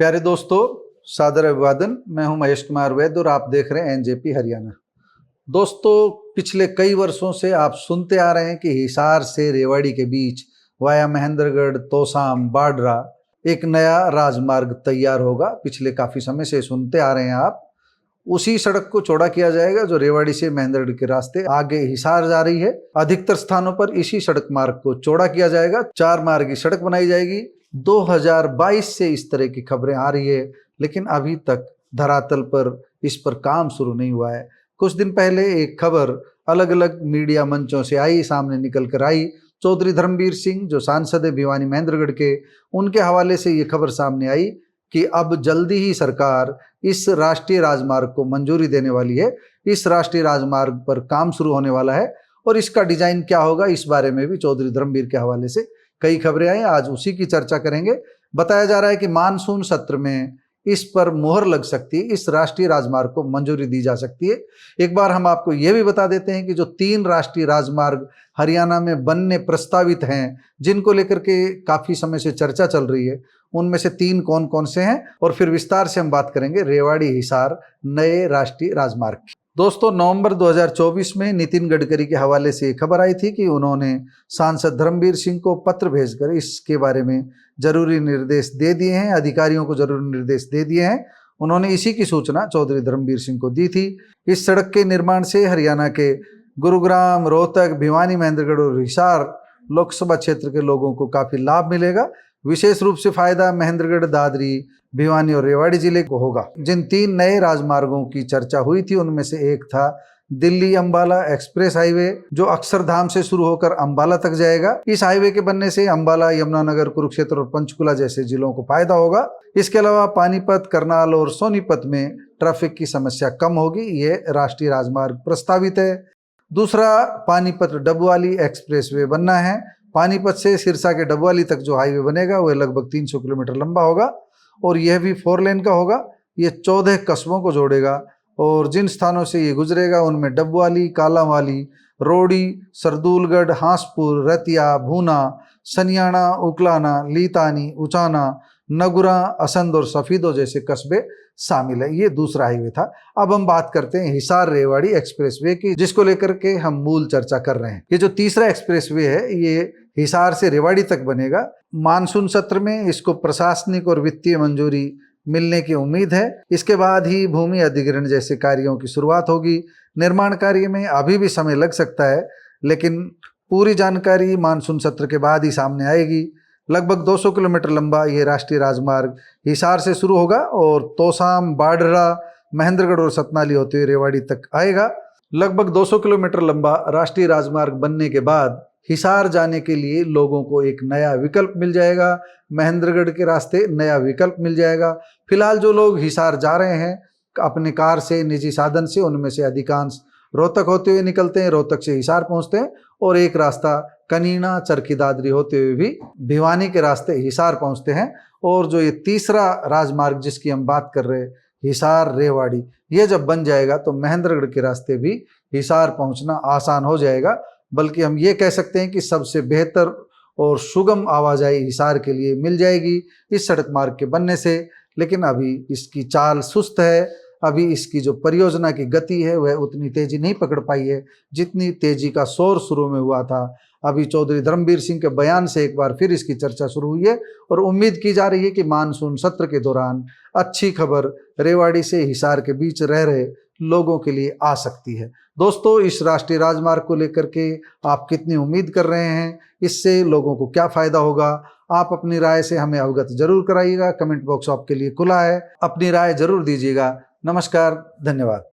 प्यारे दोस्तों, सादर अभिवादन। मैं हूं महेश कुमार वैद्य और आप देख रहे हैं एनजेपी हरियाणा। दोस्तों, पिछले कई वर्षों से आप सुनते आ रहे हैं कि हिसार से रेवाड़ी के बीच वाया महेंद्रगढ़, तोसाम, बाडरा एक नया राजमार्ग तैयार होगा। पिछले काफी समय से सुनते आ रहे हैं आप। उसी सड़क को चौड़ा किया जाएगा जो रेवाड़ी से महेंद्रगढ़ के रास्ते आगे हिसार जा रही है। अधिकतर स्थानों पर इसी सड़क मार्ग को चौड़ा किया जाएगा। 4 मार्ग की सड़क बनाई जाएगी। 2022 से इस तरह की खबरें आ रही है, लेकिन अभी तक धरातल पर इस पर काम शुरू नहीं हुआ है। कुछ दिन पहले एक खबर अलग अलग मीडिया मंचों से आई, सामने निकल कर आई। चौधरी धर्मवीर सिंह जो सांसद है भिवानी महेंद्रगढ़ के, उनके हवाले से ये खबर सामने आई कि अब जल्दी ही सरकार इस राष्ट्रीय राजमार्ग को मंजूरी देने वाली है। इस राष्ट्रीय राजमार्ग पर काम शुरू होने वाला है और इसका डिजाइन क्या होगा, इस बारे में भी चौधरी धर्मवीर के हवाले से कई खबरें आई। आज उसी की चर्चा करेंगे। बताया जा रहा है कि मानसून सत्र में इस पर मुहर लग सकती है, इस राष्ट्रीय राजमार्ग को मंजूरी दी जा सकती है। एक बार हम आपको यह भी बता देते हैं कि जो 3 राष्ट्रीय राजमार्ग हरियाणा में बनने प्रस्तावित हैं, जिनको लेकर के काफी समय से चर्चा चल रही है, उनमें से 3 कौन कौन से हैं, और फिर विस्तार से हम बात करेंगे रेवाड़ी हिसार नए राष्ट्रीय राजमार्ग की। दोस्तों, नवंबर 2024 में नितिन गडकरी के हवाले से खबर आई थी कि उन्होंने सांसद धर्मवीर सिंह को पत्र भेजकर इसके बारे में जरूरी निर्देश दे दिए हैं, अधिकारियों को जरूरी निर्देश दे दिए हैं। उन्होंने इसी की सूचना चौधरी धर्मवीर सिंह को दी थी। इस सड़क के निर्माण से हरियाणा के गुरुग्राम, रोहतक, भिवानी महेंद्रगढ़ और हिसार लोकसभा क्षेत्र के लोगों को काफी लाभ मिलेगा। विशेष रूप से फायदा महेंद्रगढ़, दादरी, भिवानी और रेवाड़ी जिले को होगा। जिन 3 नए राजमार्गों की चर्चा हुई थी, उनमें से एक था दिल्ली अंबाला एक्सप्रेस हाईवे, जो अक्षरधाम से शुरू होकर अंबाला तक जाएगा। इस हाईवे के बनने से अंबाला, यमुनानगर, कुरुक्षेत्र और पंचकुला जैसे जिलों को फायदा होगा। इसके अलावा पानीपत, करनाल और सोनीपत में ट्रैफिक की समस्या कम होगी। ये राष्ट्रीय राजमार्ग प्रस्तावित है। दूसरा, पानीपत डबवाली एक्सप्रेसवे बनना है। पानीपत से सिरसा के डबवाली तक जो हाईवे बनेगा वह लगभग 300 किलोमीटर लंबा होगा और यह भी 4 लेन का होगा। ये 14 कस्बों को जोड़ेगा और जिन स्थानों से ये गुजरेगा उनमें डबवाली, कालांवाली, रोड़ी, सरदूलगढ़, हांसपुर, रतिया, भूना, सनियाना, उकलाना, लीतानी, उचाना, नगुरा, असंद और सफीदो जैसे कस्बे शामिल है। ये दूसरा हाईवे था। अब हम बात करते हैं हिसार रेवाड़ी एक्सप्रेसवे की, जिसको लेकर के हम मूल चर्चा कर रहे हैं। ये जो तीसरा एक्सप्रेसवे है, ये हिसार से रेवाड़ी तक बनेगा। मानसून सत्र में इसको प्रशासनिक और वित्तीय मंजूरी मिलने की उम्मीद है। इसके बाद ही भूमि अधिग्रहण जैसे कार्यों की शुरुआत होगी। निर्माण कार्य में अभी भी समय लग सकता है, लेकिन पूरी जानकारी मानसून सत्र के बाद ही सामने आएगी। लगभग 200 किलोमीटर लंबा ये राष्ट्रीय राजमार्ग हिसार से शुरू होगा और तोसाम, बाडरा, महेंद्रगढ़ और सतनाली होते हुए रेवाड़ी तक आएगा। लगभग 200 किलोमीटर लंबा राष्ट्रीय राजमार्ग बनने के बाद हिसार जाने के लिए लोगों को एक नया विकल्प मिल जाएगा। महेंद्रगढ़ के रास्ते नया विकल्प मिल जाएगा। फिलहाल जो लोग हिसार जा रहे हैं अपने कार से, निजी साधन से, उनमें से अधिकांश रोहतक होते हुए निकलते हैं, रोहतक से हिसार पहुंचते हैं, और एक रास्ता कनीना, चरखी दादरी होते हुए भी भिवानी के रास्ते हिसार पहुंचते हैं। और जो ये तीसरा राजमार्ग जिसकी हम बात कर रहे हैं, हिसार रेवाड़ी, ये जब बन जाएगा तो महेंद्रगढ़ के रास्ते भी हिसार पहुंचना आसान हो जाएगा। बल्कि हम ये कह सकते हैं कि सबसे बेहतर और सुगम आवाजाही हिसार के लिए मिल जाएगी इस सड़क मार्ग के बनने से। लेकिन अभी इसकी चाल सुस्त है। अभी इसकी जो परियोजना की गति है वह उतनी तेजी नहीं पकड़ पाई है जितनी तेजी का शोर शुरू में हुआ था। अभी चौधरी धर्मवीर सिंह के बयान से एक बार फिर इसकी चर्चा शुरू हुई है और उम्मीद की जा रही है कि मानसून सत्र के दौरान अच्छी खबर रेवाड़ी से हिसार के बीच रह रहे लोगों के लिए आ सकती है। दोस्तों, इस राष्ट्रीय राजमार्ग को लेकर के आप कितनी उम्मीद कर रहे हैं, इससे लोगों को क्या फायदा होगा, आप अपनी राय से हमें अवगत जरूर कराइएगा। कमेंट बॉक्स आपके लिए खुला है, अपनी राय जरूर दीजिएगा। नमस्कार, धन्यवाद।